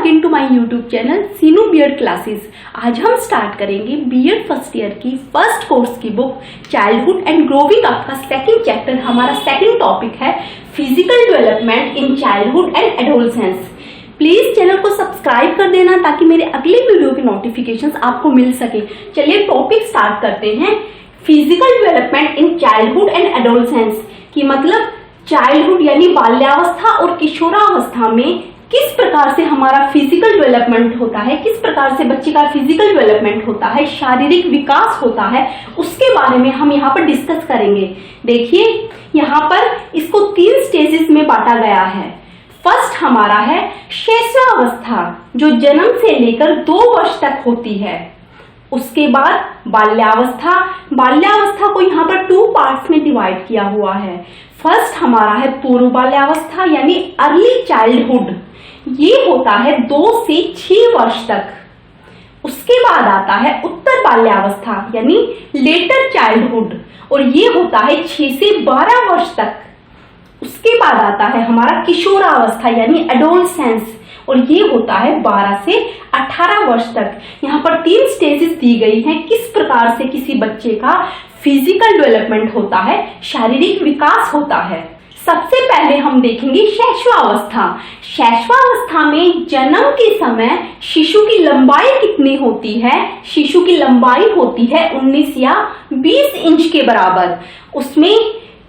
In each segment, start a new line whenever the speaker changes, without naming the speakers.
Again to my YouTube channel Seenu BEd classes. आज हम start करेंगे बीएड फर्स्ट ईयर की फर्स्ट कोर्स की book childhood and growing up का सेकंड चैप्टर। हमारा सेकंड टॉपिक है physical development in childhood and adolescence. Please channel को subscribe कर देना ताकि मेरे अगले वीडियो की नोटिफिकेशंस आपको मिल सके। चलिए टॉपिक स्टार्ट करते हैं। Physical development in childhood and adolescence की मतलब चाइल्डहुड यानी बाल्यावस्था और किशोरावस्था में किस प्रकार से हमारा फिजिकल डेवलपमेंट होता है, किस प्रकार से बच्चे का फिजिकल डेवलपमेंट होता है, शारीरिक विकास होता है, उसके बारे में हम यहाँ पर डिस्कस करेंगे। देखिए यहाँ पर इसको 3 स्टेजेस में बांटा गया है। फर्स्ट हमारा है शैशवावस्था जो जन्म से लेकर 2 वर्ष तक होती है। उसके बाद बाल्यावस्था, बाल्यावस्था को यहाँ पर 2 पार्ट्स में डिवाइड किया हुआ है। फर्स्ट हमारा है पूर्व बाल्यावस्था यानी अर्ली चाइल्डहुड, ये होता है 2 से 6 वर्ष तक। उसके बाद आता है उत्तर बाल्यावस्था यानी लेटर चाइल्डहुड और ये होता है 6 से 12 वर्ष तक। उसके बाद आता है हमारा किशोरावस्था यानी एडोलसेंस और ये होता है 12 से 18 वर्ष तक। यहाँ पर 3 स्टेजेस दी गई हैं किस प्रकार से किसी बच्चे का फिजिकल डेवलपमेंट होता है, शारीरिक विकास होता है। सबसे पहले हम देखेंगे शैशवावस्था। शैशवावस्था में जन्म के समय शिशु की लंबाई कितनी होती है? शिशु की लंबाई होती है 19 या 20 इंच के बराबर। उसमें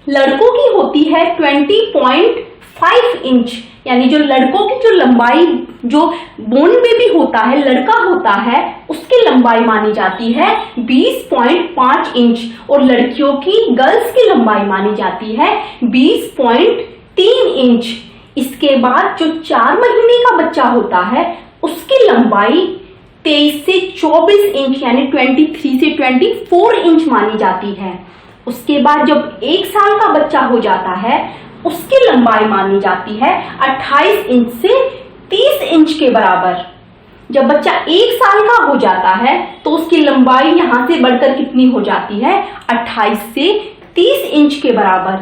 लड़कों की होती है 20.5 इंच यानी जो लड़कों की जो लंबाई जो बोन बेबी होता है, लड़का होता है, उसकी लंबाई मानी जाती है 20.5 इंच और लड़कियों की गर्ल्स की लंबाई मानी जाती है 20.3 इंच। इसके बाद जो 4 महीने का बच्चा होता है उसकी लंबाई 23 से 24 इंच यानी 23 से 24 इंच मानी जाती है। उसके बाद जब 1 साल का बच्चा हो जाता है उसकी लंबाई मानी जाती है 28 इंच से 30 इंच के बराबर। जब बच्चा 1 साल का हो जाता है तो उसकी लंबाई यहां से बढ़कर कितनी हो जाती है 28 से 30 इंच के बराबर।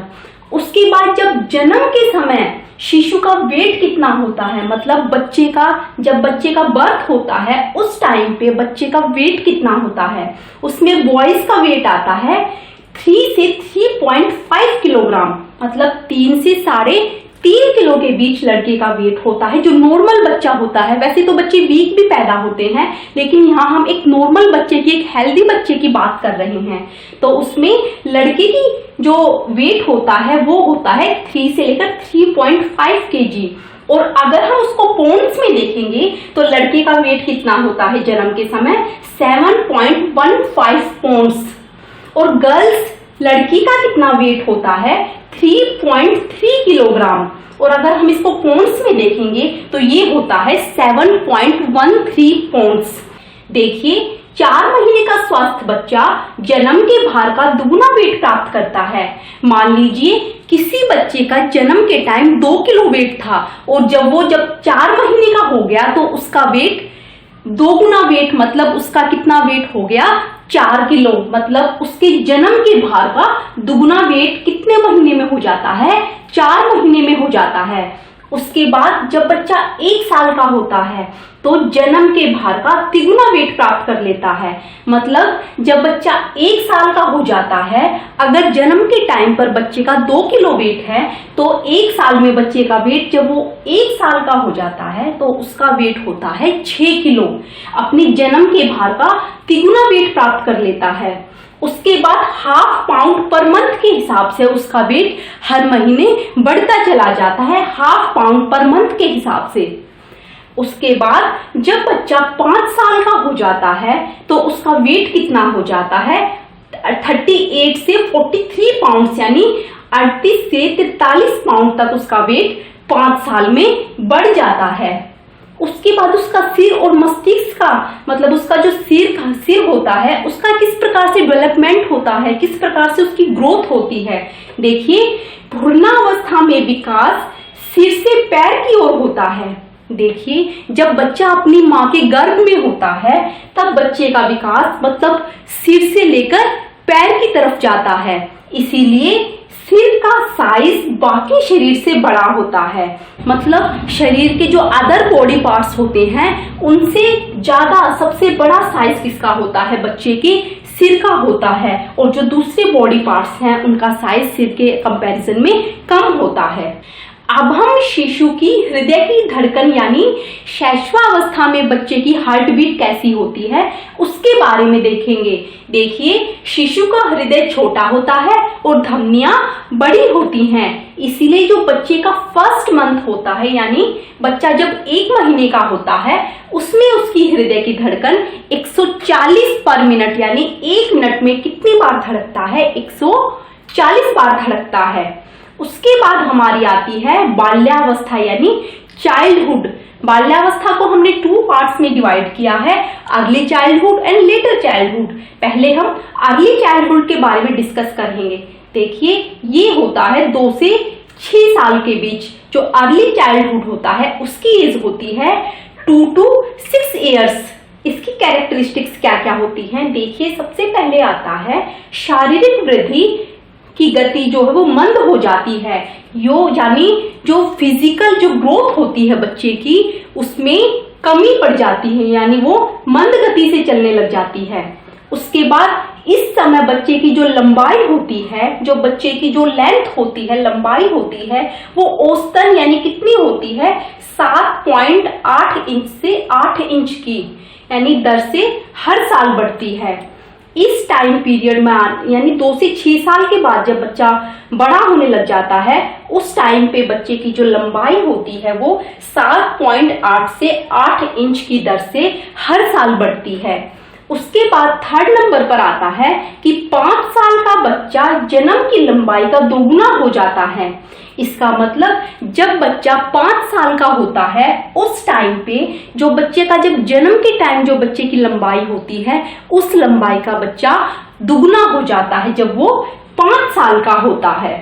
उसके बाद जब जन्म के समय शिशु का वेट कितना होता है, मतलब जब बच्चे का बर्थ होता है उस टाइम पे बच्चे का वेट कितना होता है, उसमें बॉयज का वेट आता है 3 से 3.5 किलोग्राम, मतलब 3 से 3.5 किलो के बीच लड़के का वेट होता है जो नॉर्मल बच्चा होता है। वैसे तो बच्चे वीक भी पैदा होते हैं लेकिन यहाँ हम एक नॉर्मल बच्चे की, एक हेल्दी बच्चे की बात कर रहे हैं। तो उसमें लड़के की जो वेट होता है वो होता है 3 से लेकर 3.5 केजी। और अगर हम उसको पौंड्स में देखेंगे तो लड़के का वेट कितना होता है जन्म के समय 7.15 पौंड्स और गर्ल्स लड़की का कितना वेट होता है 3.3 किलोग्राम। और अगर हम इसको पौंड्स में देखेंगे तो ये होता है 7.13 पौंड्स। देखिए 4 महीने का स्वस्थ बच्चा जन्म के भार का दुगुना वेट प्राप्त करता है। मान लीजिए किसी बच्चे का जन्म के टाइम 2 किलो वेट था और जब 4 महीने का हो गया तो उसका वेट 2 गुना वेट, मतलब उसका कितना वेट हो गया 4 किलो, मतलब उसके जन्म के भार का दुगुना वेट कितने महीने में हो जाता है 4 महीने में हो जाता है। उसके बाद जब बच्चा 1 साल का होता है तो जन्म के भार का तिगुना वेट प्राप्त कर लेता है। मतलब जब बच्चा 1 साल का हो जाता है, अगर जन्म के टाइम पर बच्चे का 2 किलो वेट है तो 1 साल में बच्चे का वेट जब वो 1 साल का हो जाता है तो उसका वेट होता है 6 किलो, अपने जन्म के भार का तिगुना वेट प्राप्त कर लेता है। उसके बाद ½ पाउंड पर मंथ के हिसाब से उसका वेट हर महीने बढ़ता चला जाता है, ½ पाउंड पर मंथ के हिसाब से। उसके बाद जब बच्चा 5 साल का हो जाता है तो उसका वेट कितना हो जाता है 38 से 43 पाउंड यानी 38 से 43 पाउंड तक उसका वेट 5 साल में बढ़ जाता है। उसके बाद उसका सिर और मस्तिष्क का, मतलब उसका जो सिर होता है उसका किस प्रकार से डेवलपमेंट होता है, किस प्रकार से उसकी ग्रोथ होती है। देखिए भ्रूणावस्था में विकास सिर से पैर की ओर होता है। देखिए जब बच्चा अपनी माँ के गर्भ में होता है तब बच्चे का विकास मतलब सिर से लेकर पैर की तरफ जाता है, इसीलिए सिर का साइज बाकी शरीर से बड़ा होता है, मतलब शरीर के जो अदर बॉडी पार्ट्स होते हैं उनसे ज्यादा सबसे बड़ा साइज किसका होता है? बच्चे के सिर का होता है, और जो दूसरे बॉडी पार्ट्स हैं उनका साइज सिर के कंपैरिजन में कम होता है। अब हम शिशु की हृदय की धड़कन यानी शैशवावस्था में बच्चे की हार्ट बीट कैसी होती है उसके बारे में देखेंगे। देखिए, शिशु का हृदय छोटा होता है और धमनियां बड़ी होती हैं, इसीलिए जो बच्चे का फर्स्ट मंथ होता है यानी बच्चा जब 1 महीने का होता है उसमें उसकी हृदय की धड़कन 140 पर मिनट यानी 1 मिनट में कितनी बार धड़कता है? 140 बार धड़कता है। उसके बाद हमारी आती है बाल्यावस्था यानी चाइल्डहुड। बाल्यावस्था को हमने 2 पार्ट्स में डिवाइड किया है, early childhood and later childhood. पहले हम अर्ली चाइल्डहुड के बारे में डिस्कस करेंगे। देखिए, ये होता है 2 से 6 साल के बीच। जो अर्ली चाइल्डहुड होता है उसकी एज होती है 2 to 6 इयर्स। इसकी कैरेक्टरिस्टिक्स क्या क्या होती हैं? देखिए, सबसे पहले आता है शारीरिक वृद्धि की गति जो है वो मंद हो जाती है, यानी जो फिजिकल जो ग्रोथ होती है बच्चे की उसमें कमी पड़ जाती है, यानी वो मंद गति से चलने लग जाती है। उसके बाद इस समय बच्चे की जो लंबाई होती है, जो बच्चे की जो लेंथ होती है, लंबाई होती है, वो औसतन यानी कितनी होती है? 7.8 इंच से 8 इंच की, यानी दर से हर साल बढ़ती है। इस टाइम पीरियड में यानी 2 से 6 साल के बाद जब बच्चा बड़ा होने लग जाता है उस टाइम पे बच्चे की जो लंबाई होती है वो 7.8 से 8 इंच की दर से हर साल बढ़ती है। उसके बाद 3rd नंबर पर आता है कि 5 साल का बच्चा जन्म की लंबाई का दोगुना हो जाता है। इसका मतलब जब बच्चा 5 साल का होता है उस टाइम पे जो बच्चे का जब जन्म के टाइम जो बच्चे की लंबाई होती है उस लंबाई का बच्चा दुगना हो जाता है जब वो 5 साल का होता है।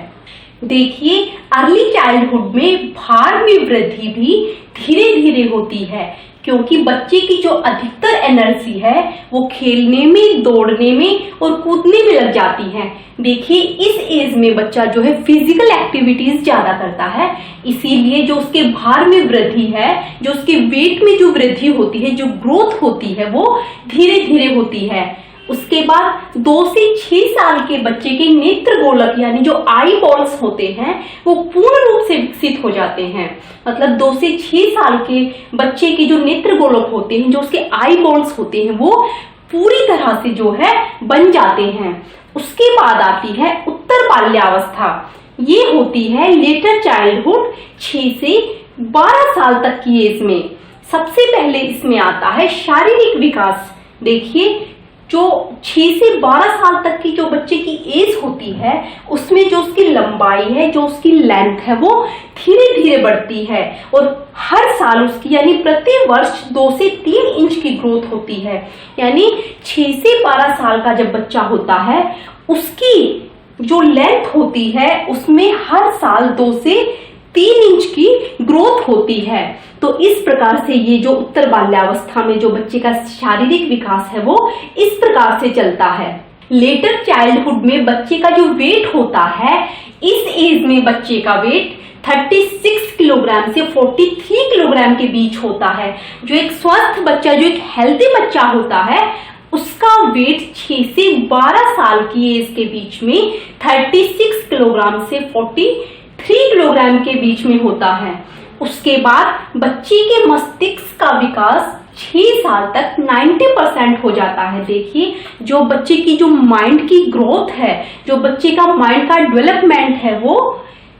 देखिए, अर्ली चाइल्डहुड में भार में वृद्धि भी धीरे धीरे होती है, क्योंकि बच्चे की जो अधिकतर एनर्जी है वो खेलने में, दौड़ने में और कूदने में लग जाती है। देखिए, इस एज में बच्चा जो है फिजिकल एक्टिविटीज ज्यादा करता है, इसीलिए जो उसके भार में वृद्धि है, जो उसके वेट में जो वृद्धि होती है, जो ग्रोथ होती है वो धीरे धीरे होती है। उसके बाद 2 से 6 साल के बच्चे के नेत्र गोलक यानी जो आई बॉल्स होते हैं वो पूर्ण रूप से विकसित हो जाते हैं। मतलब 2 से 6 साल के बच्चे के जो नेत्र गोलक होते हैं, जो उसके आई बॉल्स होते हैं वो पूरी तरह से जो है बन जाते हैं। उसके बाद आती है उत्तर बाल्यावस्था। ये होती है लेटर चाइल्डहुड 6 से 12 साल तक की एज में। सबसे पहले इसमें आता है शारीरिक विकास। देखिए, जो 6 से 12 साल तक की जो बच्चे की एज होती है उसमें जो उसकी लंबाई है, जो उसकी लेंथ है वो धीरे धीरे बढ़ती है और हर साल उसकी यानी प्रति वर्ष 2 से 3 इंच की ग्रोथ होती है। यानी 6 से 12 साल का जब बच्चा होता है उसकी जो लेंथ होती है उसमें हर साल 2 से 3 इंच की ग्रोथ होती है। तो इस प्रकार से ये जो उत्तर बाल्यावस्था में जो बच्चे का शारीरिक विकास है वो इस प्रकार से चलता है। लेटर चाइल्डहुड में बच्चे का जो वेट होता है, इस एज में बच्चे का वेट 36 किलोग्राम से 43 किलोग्राम के बीच होता है। जो एक स्वस्थ बच्चा, जो एक हेल्दी बच्चा होता है उसका वेट 6 से 12 साल की एज के बीच में 36 किलोग्राम से 43 किलोग्राम के बीच में होता है। उसके बाद बच्चे के मस्तिष्क का विकास 6 साल तक 90% हो जाता है। देखिए, जो बच्चे की जो माइंड की ग्रोथ है, जो बच्चे का माइंड का डेवलपमेंट है वो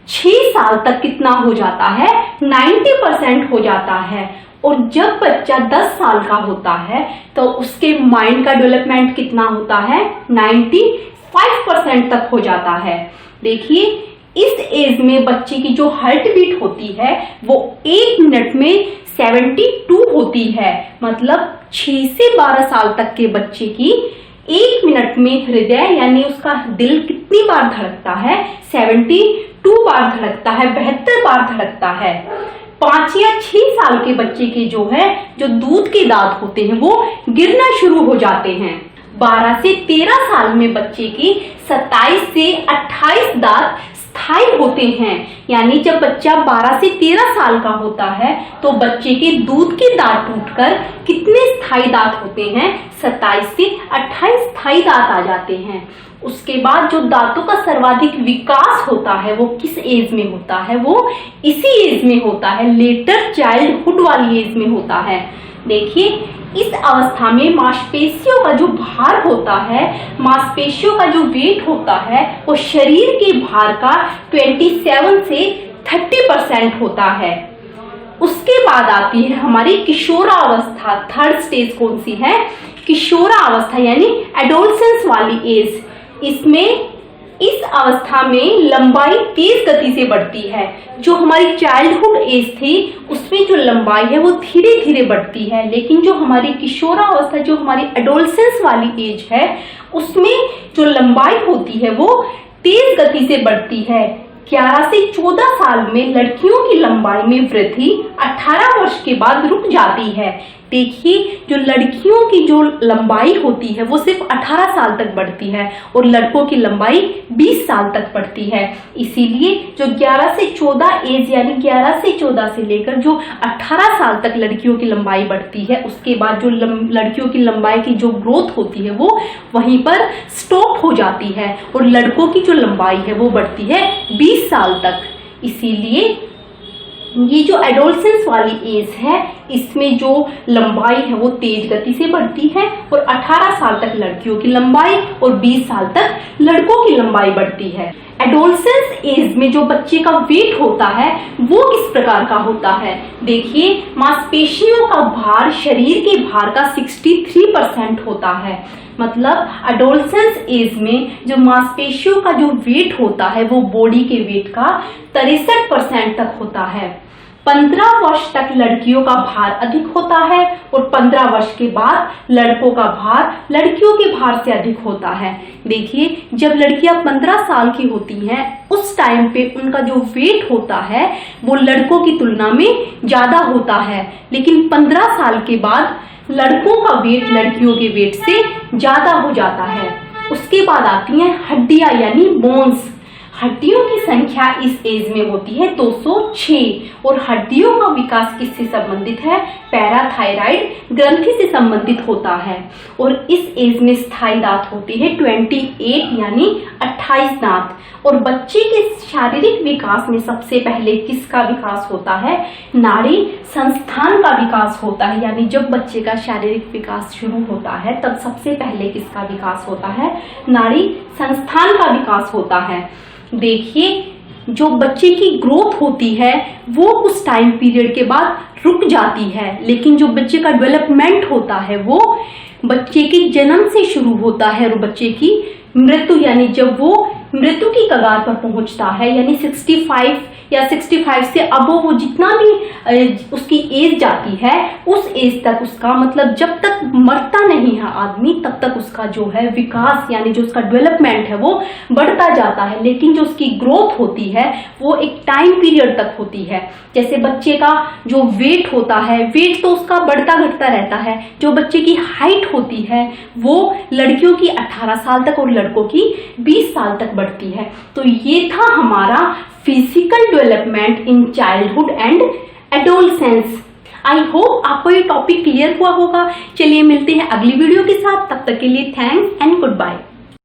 6 साल तक कितना हो जाता है? 90% हो जाता है। और जब बच्चा 10 साल का होता है तो उसके माइंड का डेवलपमेंट कितना होता है? 95% तक हो जाता है। देखिए, इस एज में बच्चे की जो हार्ट बीट होती है वो 1 मिनट में 72 होती है। मतलब 6 से 12 साल तक के बच्चे की 1 मिनट में हृदय यानी उसका दिल कितनी बार धड़कता है? 72 बार धड़कता है, 72 बार धड़कता है। 5 या 6 साल के बच्चे के जो दूध के दांत होते हैं वो गिरना शुरू हो जाते हैं। 12 से 13 साल में बच्चे के 27 से 28 दांत स्थायी होते हैं, यानी जब बच्चा 12 से 13 साल का होता है तो बच्चे के दूध के दांत टूटकर कितने स्थायी दांत होते हैं? 27 से 28 स्थायी दांत आ जाते हैं। उसके बाद जो दांतों का सर्वाधिक विकास होता है वो किस एज में होता है? वो इसी एज में होता है, लेटर चाइल्डहुड वाली एज में होता है। देखिए, इस अवस्था में मांसपेशियों का जो भार होता है, मांसपेशियों का जो वेट होता है वो शरीर के भार का 27 से 30% होता है। उसके बाद आती है हमारी किशोरावस्था। थर्ड स्टेज कौन सी है? किशोरावस्था यानी एडोलसेंस वाली एज। इसमें इस अवस्था में लंबाई तेज गति से बढ़ती है। जो हमारी चाइल्डहुड एज थी उसमें जो लंबाई है वो धीरे धीरे बढ़ती है, लेकिन जो हमारी किशोरावस्था, जो हमारी एडोलसेंस वाली एज है, उसमें जो लंबाई होती है वो तेज गति से बढ़ती है। 11 से 14 साल में लड़कियों की लंबाई में वृद्धि 18 वर्ष के बाद रुक जाती है। देखिए, जो लड़कियों की जो लंबाई होती है वो सिर्फ 18 साल तक बढ़ती है और लड़कों की लंबाई 20 साल तक बढ़ती है। इसीलिए जो 11 से 14 एज यानी 11 से 14 से लेकर जो 18 साल तक लड़कियों की लंबाई बढ़ती है, उसके बाद जो लड़कियों की लंबाई की जो ग्रोथ होती है वो वहीं पर स्टॉप हो जाती है और लड़कों की जो लंबाई है वो बढ़ती है 20 साल तक। इसीलिए ये जो एडोलसेंस वाली एज है इसमें जो लंबाई है वो तेज गति से बढ़ती है और 18 साल तक लड़कियों की लंबाई और 20 साल तक लड़कों की लंबाई बढ़ती है। एडोलसेंस एज में जो बच्चे का वेट होता है वो किस प्रकार का होता है? देखिए, मांसपेशियों का भार शरीर के भार का 63% होता है। मतलब एडोलसेंस एज में जो मांसपेशियों का जो वेट होता है वो बॉडी के वेट का 63% तक होता है। 15 वर्ष तक लड़कियों का भार अधिक होता है और 15 वर्ष के बाद लड़कों का भार लड़कियों के भार से अधिक होता है। देखिए, जब लड़कियां 15 साल की होती हैं उस टाइम पे उनका जो वेट होता है वो लड़कों की तुलना में ज्यादा होता है, लेकिन 15 साल के बाद लड़कों का वेट लड़कियों के वेट से ज्यादा हो जाता है। उसके बाद आती हैं हड्डियां यानी बोन्स। हड्डियों की संख्या इस एज में होती है 206 और हड्डियों का विकास किससे संबंधित है? पैराथायराइड ग्रंथि से संबंधित होता है। और इस एज में स्थायी दांत होते हैं 28 यानी 28 दांत। और बच्चे के शारीरिक विकास में सबसे पहले किसका विकास होता है? नाड़ी संस्थान का विकास होता है। यानी जब बच्चे का शारीरिक विकास शुरू होता है तब सबसे पहले किसका विकास होता है? नाड़ी संस्थान का विकास होता है। देखिए, जो बच्चे की ग्रोथ होती है वो उस टाइम पीरियड के बाद रुक जाती है, लेकिन जो बच्चे का डेवलपमेंट होता है वो बच्चे के जन्म से शुरू होता है और बच्चे की मृत्यु यानी जब वो मृत्यु की कगार पर पहुंचता है, यानी 65 या 65 से अब वो जितना भी उसकी एज जाती है उस एज तक उसका, मतलब जब तक मरता नहीं है आदमी तब तक उसका जो है विकास यानी जो उसका डेवलपमेंट है वो बढ़ता जाता है। लेकिन जो उसकी ग्रोथ होती है वो एक टाइम पीरियड तक होती है। जैसे बच्चे का जो वेट होता है, वेट तो उसका बढ़ता घटता रहता है। जो बच्चे की हाइट होती है वो लड़कियों की 18 साल तक और लड़कों की 20 साल तक बढ़ती है। तो ये था हमारा physical development in childhood and adolescence. I hope आपको ये टॉपिक क्लियर हुआ होगा। चलिए मिलते हैं अगली वीडियो के साथ, तब तक के लिए थैंक्स एंड गुड बाय।